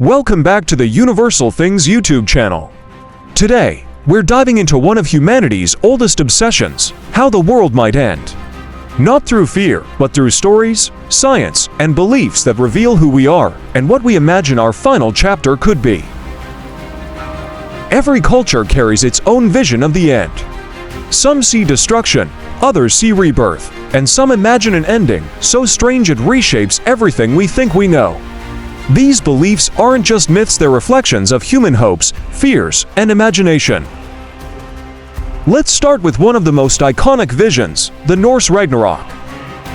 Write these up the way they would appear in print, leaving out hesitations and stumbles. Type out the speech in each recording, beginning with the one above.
Welcome back to the Universal Things YouTube channel. Today, we're diving into one of humanity's oldest obsessions, how the world might end. Not through fear, but through stories, science, and beliefs that reveal who we are and what we imagine our final chapter could be. Every culture carries its own vision of the end. Some see destruction, others see rebirth, and some imagine an ending so strange it reshapes everything we think we know. These beliefs aren't just myths, they're reflections of human hopes, fears, and imagination. Let's start with one of the most iconic visions, the Norse Ragnarok.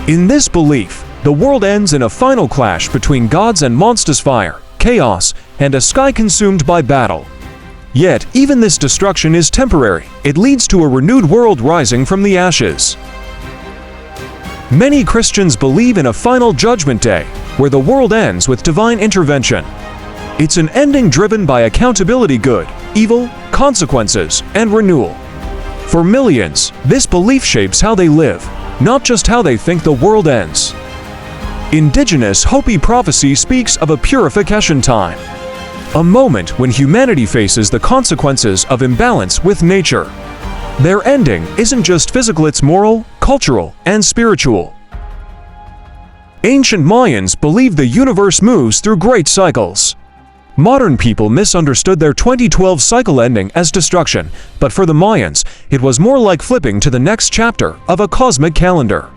In this belief, the world ends in a final clash between gods and monstrous fire, chaos, and a sky consumed by battle. Yet, even this destruction is temporary. It leads to a renewed world rising from the ashes. Many Christians believe in a final judgment day, where the world ends with divine intervention. It's an ending driven by accountability, good, evil, consequences, and renewal. For millions, this belief shapes how they live, not just how they think the world ends. Indigenous Hopi prophecy speaks of a purification time, a moment when humanity faces the consequences of imbalance with nature. Their ending isn't just physical, it's moral, cultural, and spiritual. Ancient Mayans believed the universe moves through great cycles. Modern people misunderstood their 2012 cycle ending as destruction, but for the Mayans, it was more like flipping to the next chapter of a cosmic calendar.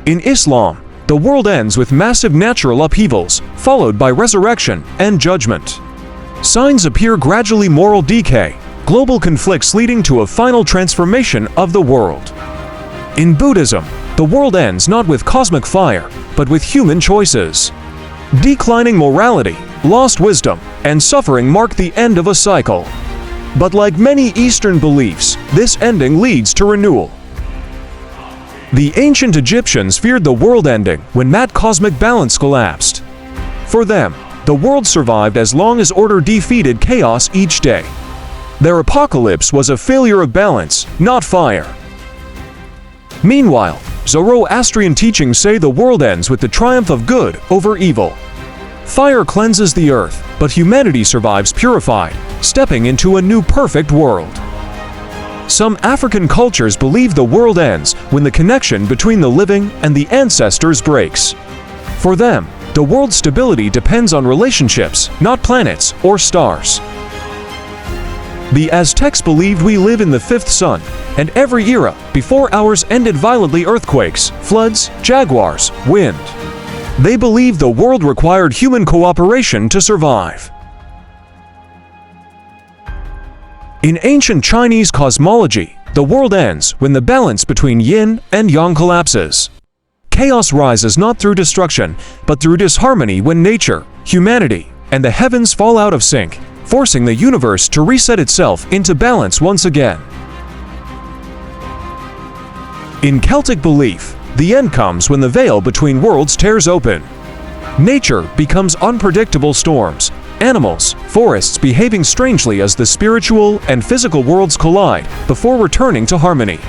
In Islam, the world ends with massive natural upheavals, followed by resurrection and judgment. Signs appear gradually: moral decay, global conflicts leading to a final transformation of the world. In Buddhism, the world ends not with cosmic fire, but with human choices. Declining morality, lost wisdom, and suffering mark the end of a cycle. But like many Eastern beliefs, this ending leads to renewal. The ancient Egyptians feared the world ending when that cosmic balance collapsed. For them, the world survived as long as order defeated chaos each day. Their apocalypse was a failure of balance, not fire. Meanwhile, Zoroastrian teachings say the world ends with the triumph of good over evil. Fire cleanses the earth, but humanity survives purified, stepping into a new perfect world. Some African cultures believe the world ends when the connection between the living and the ancestors breaks. For them, the world's stability depends on relationships, not planets or stars. The Aztecs believed we live in the fifth sun, and every era before ours ended violently: earthquakes, floods, jaguars, wind. They believed the world required human cooperation to survive. In ancient Chinese cosmology, the world ends when the balance between yin and yang collapses. Chaos rises not through destruction, but through disharmony when nature, humanity, and the heavens fall out of sync, forcing the universe to reset itself into balance once again. In Celtic belief, the end comes when the veil between worlds tears open. Nature becomes unpredictable: storms, animals, forests behaving strangely as the spiritual and physical worlds collide before returning to harmony.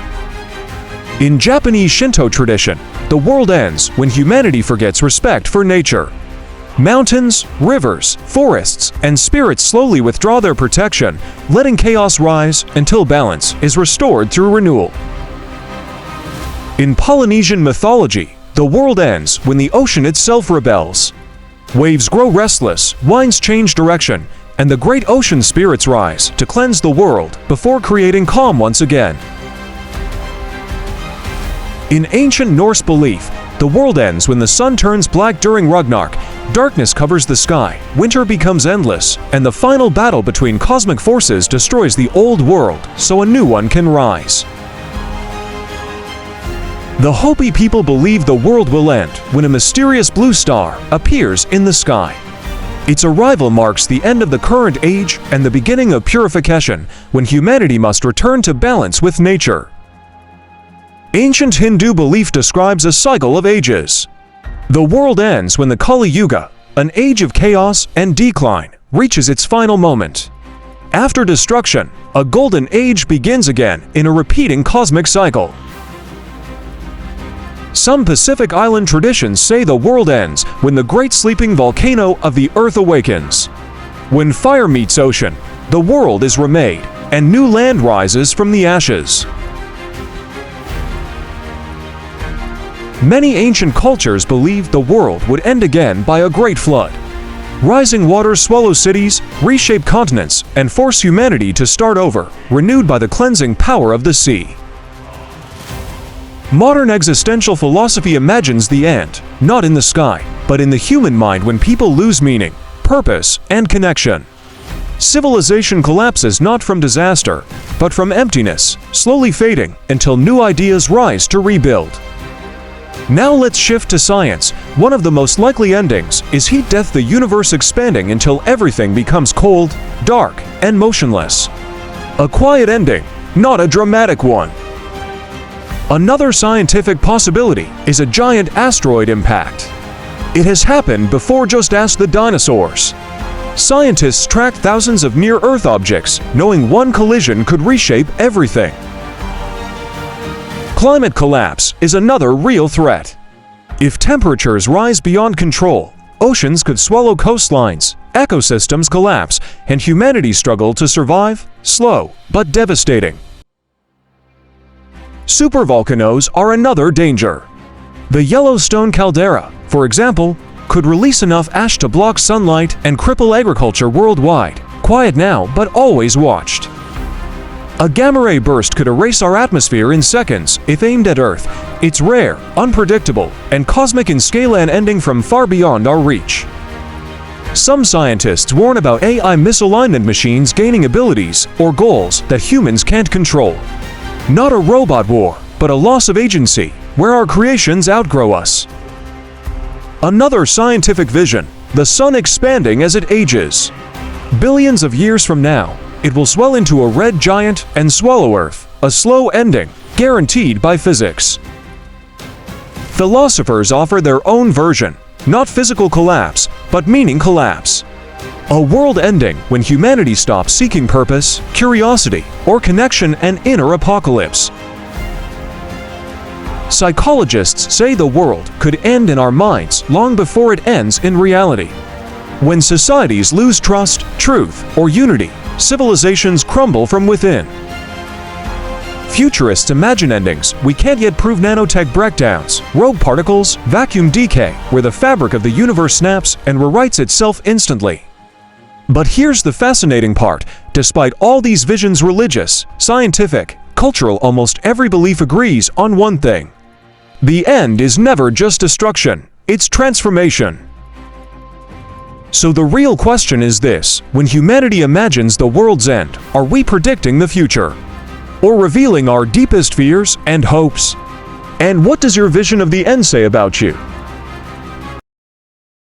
In Japanese Shinto tradition, the world ends when humanity forgets respect for nature. Mountains, rivers, forests, and spirits slowly withdraw their protection, letting chaos rise until balance is restored through renewal. In Polynesian mythology, the world ends when the ocean itself rebels. Waves grow restless, winds change direction, and the great ocean spirits rise to cleanse the world before creating calm once again. In ancient Norse belief, the world ends when the sun turns black during Ragnarok. Darkness covers the sky, winter becomes endless, and the final battle between cosmic forces destroys the old world so a new one can rise. The Hopi people believe the world will end when a mysterious blue star appears in the sky. Its arrival marks the end of the current age and the beginning of purification, when humanity must return to balance with nature. Ancient Hindu belief describes a cycle of ages. The world ends when the Kali Yuga, an age of chaos and decline, reaches its final moment. After destruction, a golden age begins again in a repeating cosmic cycle. Some Pacific Island traditions say the world ends when the great sleeping volcano of the Earth awakens. When fire meets ocean, the world is remade, and new land rises from the ashes. Many ancient cultures believed the world would end again by a great flood. Rising waters swallow cities, reshape continents, and force humanity to start over, renewed by the cleansing power of the sea. Modern existential philosophy imagines the end, not in the sky, but in the human mind when people lose meaning, purpose, and connection. Civilization collapses not from disaster, but from emptiness, slowly fading until new ideas rise to rebuild. Now let's shift to science. One of the most likely endings is heat death, the universe expanding until everything becomes cold, dark, and motionless. A quiet ending, not a dramatic one. Another scientific possibility is a giant asteroid impact. It has happened before, just ask the dinosaurs. Scientists tracked thousands of near-Earth objects, knowing one collision could reshape everything. Climate collapse is another real threat. If temperatures rise beyond control, oceans could swallow coastlines, ecosystems collapse, and humanity struggle to survive. Slow, but devastating. Supervolcanoes are another danger. The Yellowstone caldera, for example, could release enough ash to block sunlight and cripple agriculture worldwide. Quiet now, but always watched. A gamma-ray burst could erase our atmosphere in seconds if aimed at Earth. It's rare, unpredictable, and cosmic in scale, and ending from far beyond our reach. Some scientists warn about AI misalignment machines gaining abilities or goals that humans can't control. Not a robot war, but a loss of agency, where our creations outgrow us. Another scientific vision, the sun expanding as it ages. Billions of years from now, it will swell into a red giant and swallow Earth, a slow ending, guaranteed by physics. Philosophers offer their own version, not physical collapse, but meaning collapse. A world ending when humanity stops seeking purpose, curiosity, or connection, an inner apocalypse. Psychologists say the world could end in our minds long before it ends in reality. When societies lose trust, truth, or unity, civilizations crumble from within. Futurists imagine endings we can't yet prove: nanotech breakdowns, rogue particles, vacuum decay, where the fabric of the universe snaps and rewrites itself instantly. But here's the fascinating part. Despite all these visions, religious, scientific, cultural, almost every belief agrees on one thing. The end is never just destruction, it's transformation. So the real question is this: when humanity imagines the world's end, are we predicting the future? Or revealing our deepest fears and hopes? And what does your vision of the end say about you?